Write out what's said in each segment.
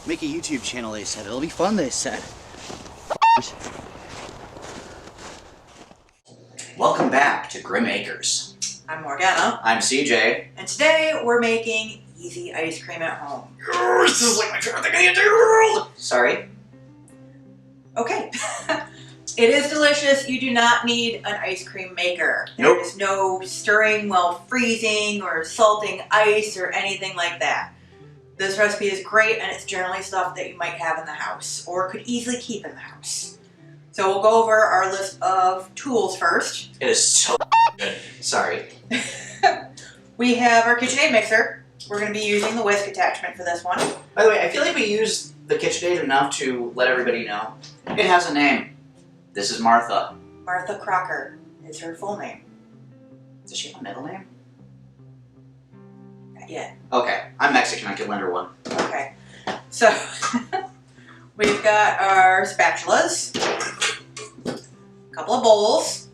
Make a YouTube channel, they said. It'll be fun, they said. Welcome back to Grimm Acres. I'm Morgana. I'm CJ. And today we're making easy ice cream at home. This is like my favorite thing in the entire world! Sorry. Okay. It is delicious. You do not need an ice cream maker. Nope. There is no stirring while freezing or salting ice or anything like that. This recipe is great, and it's generally stuff that you might have in the house or could easily keep in the house. So we'll go over our list of tools first. It is so good. Sorry. We have our KitchenAid mixer. We're going to be using the whisk attachment for this one. By the way, I feel like we used the KitchenAid enough to let everybody know. It has a name. This is Martha. Martha Crocker is her full name. Does she have a middle name? Not yet. Okay. I'm Mexican. I could lend her one. Okay. So, we've got our spatulas, a couple of bowls,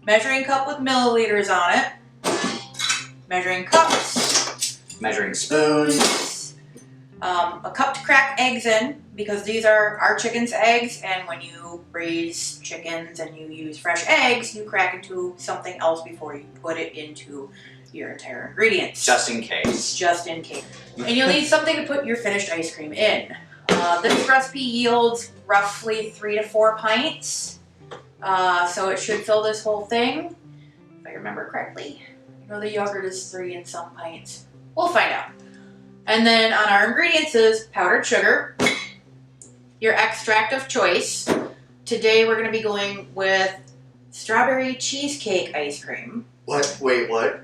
measuring cup with milliliters on it, measuring cups, Measuring spoons. a cup to crack eggs in, because these are our chicken's eggs, and when you raise chickens and you use fresh eggs, you crack into something else before you put it into your entire ingredients. Just in case. Just in case. And you'll need something to put your finished ice cream in. This recipe yields roughly 3 to 4 pints, so it should fill this whole thing, if I remember correctly. I know the yogurt is 3 and some pints. We'll find out. And then on our ingredients is powdered sugar, your extract of choice. Today we're going to be going with strawberry cheesecake ice cream. What? Wait, what?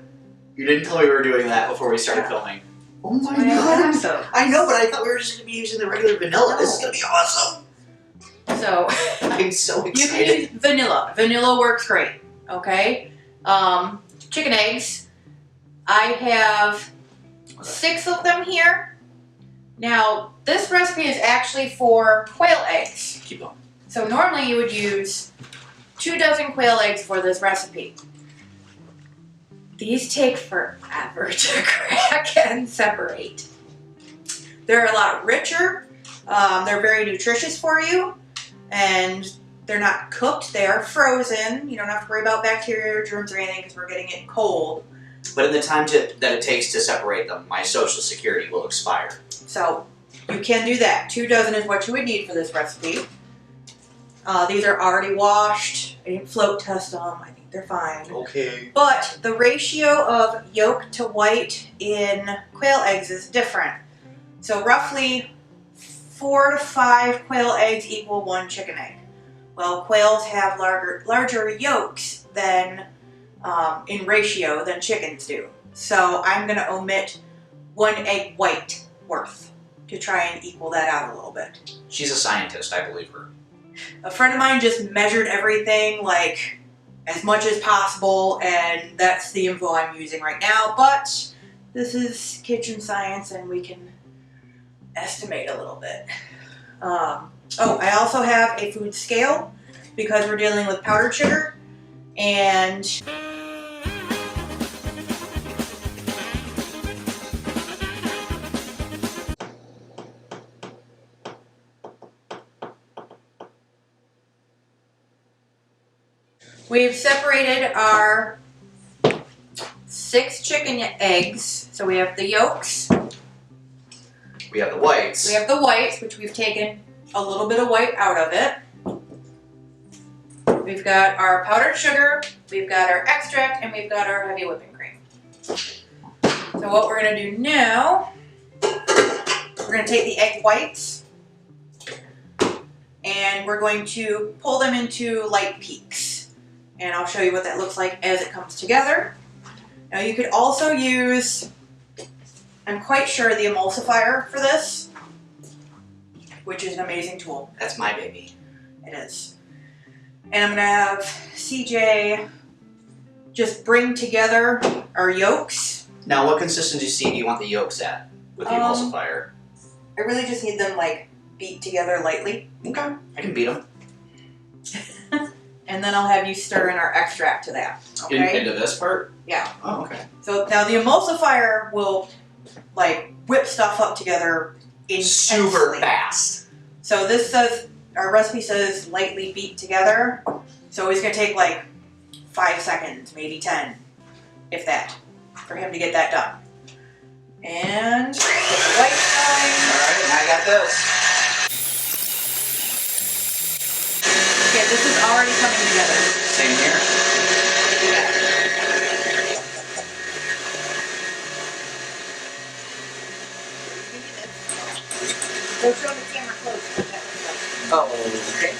You didn't tell me we were doing that before we started filming. Oh my God. I know, but I thought we were just going to be using the regular vanilla. No. This is going to be awesome. So, I'm so excited. You can use vanilla. Vanilla works great. Okay? Chicken eggs. I have 6 of them here. Now, this recipe is actually for quail eggs. Keep going. So normally you would use 2 dozen quail eggs for this recipe. These take forever to crack and separate. They're a lot richer. They're very nutritious for you. And they're not cooked. They are frozen. You don't have to worry about bacteria or germs or anything because we're getting it cold. But in the time that it takes to separate them, my social security will expire. So you can do that. 2 dozen is what you would need for this recipe. These are already washed. I didn't float test them. I think they're fine. Okay. But the ratio of yolk to white in quail eggs is different. So roughly 4 to 5 quail eggs equal 1 chicken egg. Well, quails have larger yolks than in ratio than chickens do. So I'm going to omit 1 egg white worth to try and equal that out a little bit. She's a scientist, I believe her. A friend of mine just measured everything like as much as possible, and that's the info I'm using right now, but this is kitchen science and we can estimate a little bit. Oh, I also have a food scale because we're dealing with powdered sugar, and we've separated our 6 chicken eggs. So we have the yolks. We have the whites. We have the whites, which we've taken a little bit of white out of it. We've got our powdered sugar, we've got our extract, and we've got our heavy whipping cream. So what we're going to do now, we're going to take the egg whites and we're going to pull them into light peaks. And I'll show you what that looks like as it comes together. Now you could also use, I'm quite sure, the emulsifier for this, which is an amazing tool. That's my baby. It is. And I'm going to have CJ just bring together our yolks. Now, what consistency do you want the yolks at with the emulsifier? I really just need them like beat together lightly. Okay, I can beat them. And then I'll have you stir in our extract to that. Okay? Into this part? Yeah. Oh, okay. So now the emulsifier will like whip stuff up together Super intensely. fast. So this says, our recipe says lightly beat together. So it's gonna take like 5 seconds, maybe 10, if that, for him to get that done. And get the white going. Alright, now I got this. Okay, this is already coming together. Same here. Go show the camera close what that looks Oh, okay.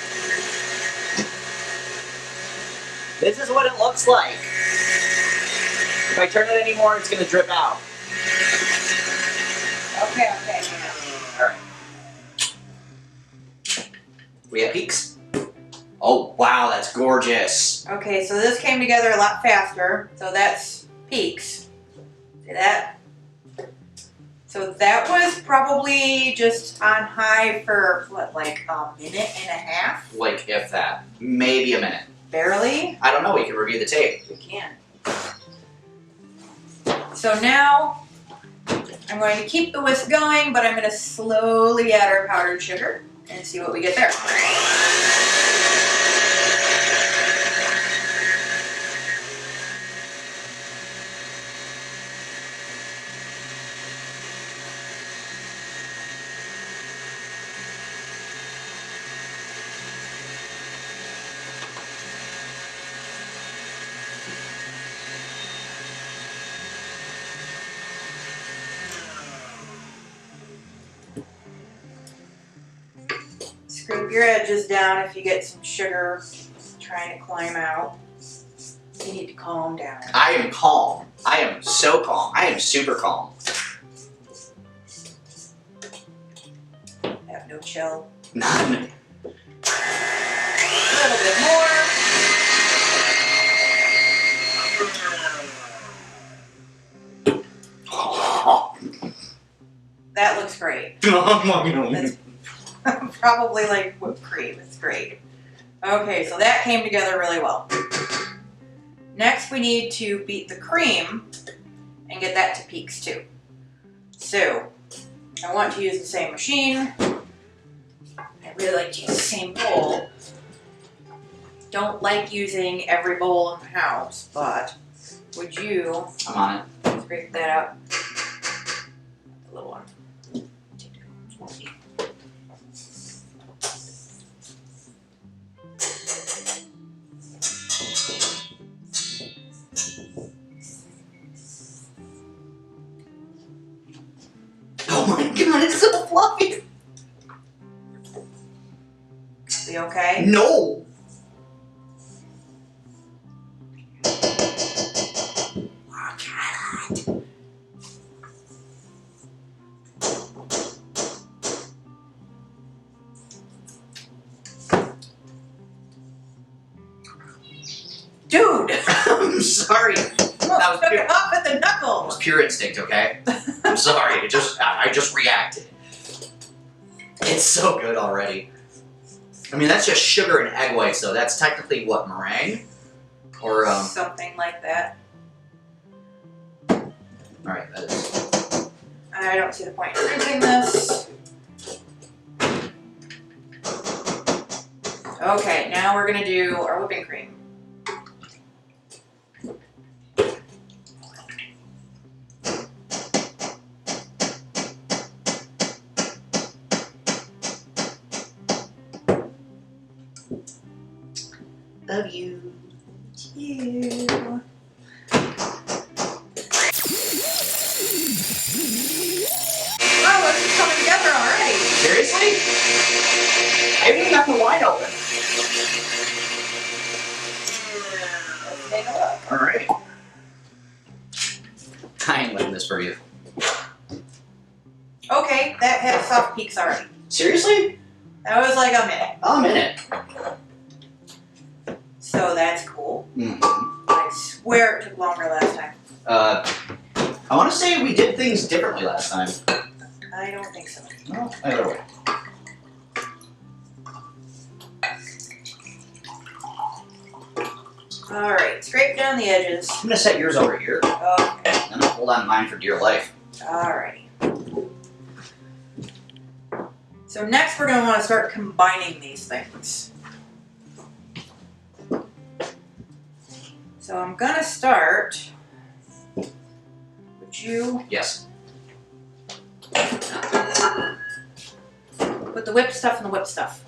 This is what it looks like. If I turn it anymore, it's gonna drip out. like. Okay. Alright. We have peaks. Oh, wow, that's gorgeous. Okay, so this came together a lot faster. So that's peaks. See that? So that was probably just on high for, what, like a minute and a half? Like, if that. Maybe a minute. Barely? I don't know, we can review the tape. We can. So now, I'm going to keep the whisk going, but I'm going to slowly add our powdered sugar and see what we get there. Scrape your edges down if you get some sugar trying to climb out. You need to calm down. I am calm. I am so calm. I am super calm. Have no chill. None. A little bit more. That looks great. That's probably like whipped cream. It's great. Okay, so that came together really well. Next, we need to beat the cream and get that to peaks too. So, I want to use the same machine. I really like to use the same bowl. Don't like using every bowl in the house, but would you I'm on it. scrape that out? The little one. Oh my god, it's so fluffy. You okay? No. Dude! I'm sorry. That was Took pure, it off at the that knuckles! was pure instinct, okay? I'm sorry. I just reacted. It's so good already. I mean, that's just sugar and egg whites, though. That's technically what, meringue? Or Something like that. Alright, that is. I don't see the point in drinking this. Okay, now we're gonna do our whipping cream. Love you. You. Wow, this is coming together already. Seriously? I haven't even got the wine open. Let's take a look. Alright. I ain't letting this for you. Okay, that had soft peaks already. Seriously? That was like a minute. Oh, a minute. So that's cool. Mm-hmm. I swear it took longer last time. I want to say we did things differently last time. I don't think so. No, either way. Alright, scrape down the edges. I'm gonna set yours over here. Okay. I'm gonna hold on mine for dear life. Alrighty. So next we're going to want to start combining these things. So I'm going to start. Would you Yes. put the whipped stuff in the whipped stuff?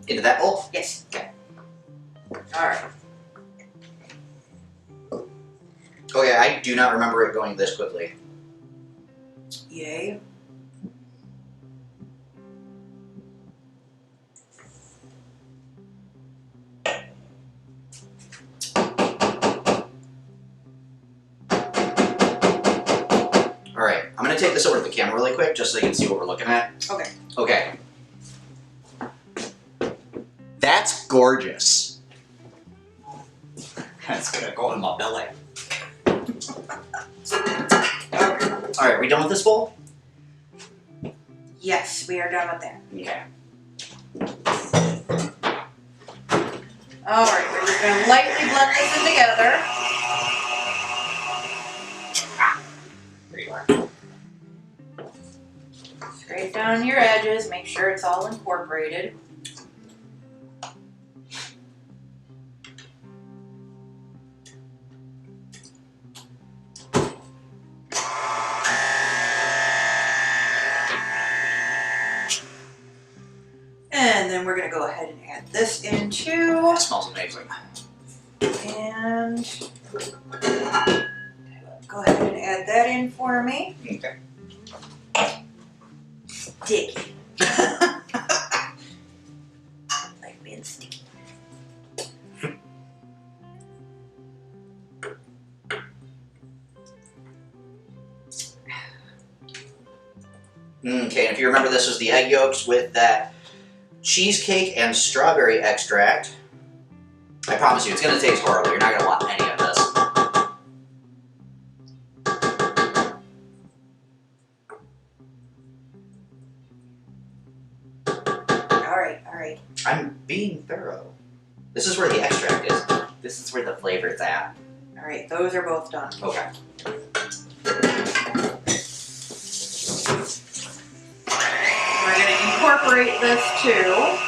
Into that bowl? Yes. Okay. Alright. Okay, I do not remember it going this quickly. Yay. Alright, I'm gonna take this over to the camera really quick just so you can see what we're looking at. Okay. Okay. That's gorgeous. That's gonna go in my belly. Alright, we done with this bowl? Yes, we are done with that. Okay. Alright, we're just going to lightly blend this in together. There you are. Scrape down your edges, make sure it's all incorporated. And then we're going to go ahead and add this in too. That smells amazing. And go ahead and add that in for me. Okay. Sticky. Like being sticky. Okay, and if you remember, this was the egg yolks with that cheesecake and strawberry extract. I promise you, it's going to taste horrible. You're not going to want any of this. Alright. I'm being thorough. This is where the extract is. This is where the flavor is at. Alright, those are both done. Okay. We're going to incorporate this too.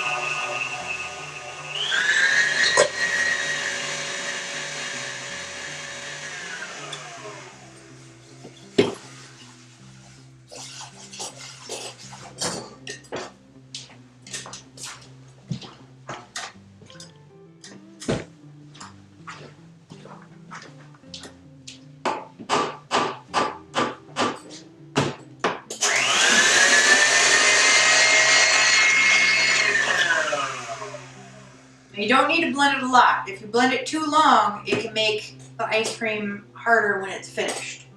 You don't need to blend it a lot. If you blend it too long, it can make the ice cream harder when it's finished.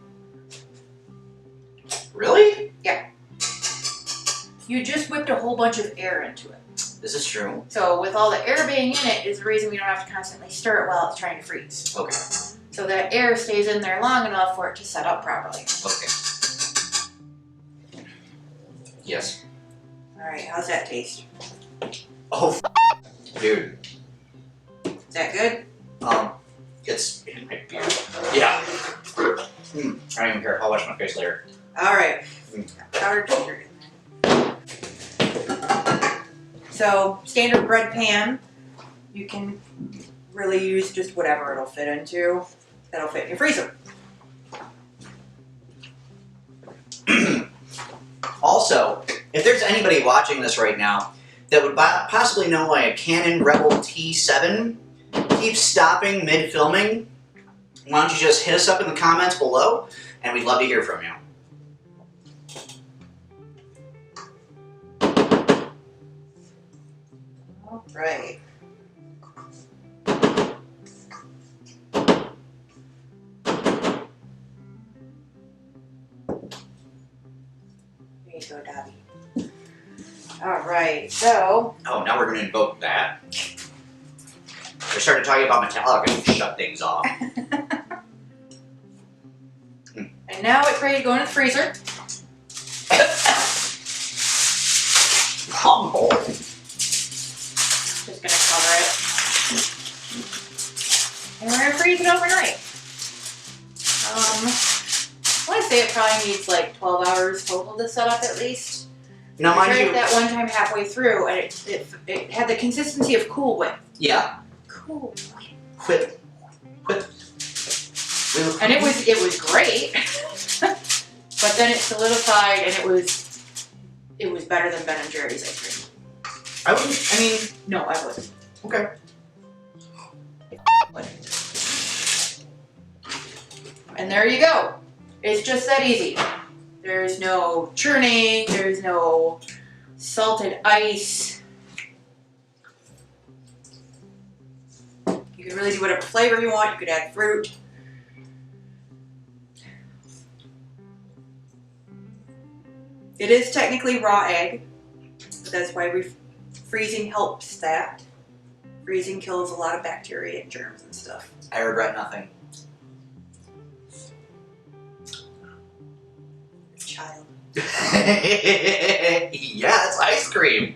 Really? Yeah. You just whipped a whole bunch of air into it. This is true. So with all the air being in it is the reason we don't have to constantly stir it while it's trying to freeze. Okay. So that air stays in there long enough for it to set up properly. Okay. Yes. Alright, how's that taste? Oh, dude. Is that good? It's in my beard. Yeah. I don't even care. I'll wash my face later. Alright. Powdered sugar. So, standard bread pan, you can really use just whatever it'll fit into. That'll fit in your freezer. Also, if there's anybody watching this right now that would possibly know why a Canon Rebel T7 keeps stopping mid-filming, why don't you just hit us up in the comments below, and we'd love to hear from you. Right. There you go, Dobby. Alright, so Oh, now we're going to invoke that. I started talking about Metallica and shut things off. and now it's ready to go in the freezer. Humble. Just gonna cover it. And we're gonna freeze it overnight. I want to say it probably needs like 12 hours total to set up at least. Now, I mind tried you, it that one time halfway through, and it had the consistency of Cool Whip. yeah, Cool whip. And it was great. But then it solidified, and it was better than Ben and Jerry's ice cream. I mean, No, I wouldn't. okay. And there you go. It's just that easy. There's no churning, there's no salted ice. You can really do whatever flavor you want. You could add fruit. It is technically raw egg, but that's why freezing helps that. Freezing kills a lot of bacteria and germs and stuff. I regret nothing. Child. Yeah, it's ice cream.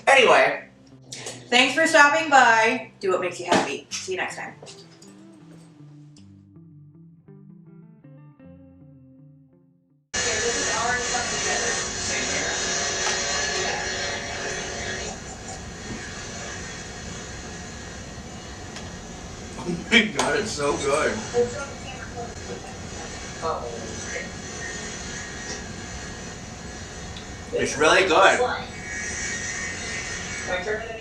Anyway. Thanks for stopping by. Do what makes you happy. See you next time. Oh my god, it's so good. It's really good. Can I turn it in?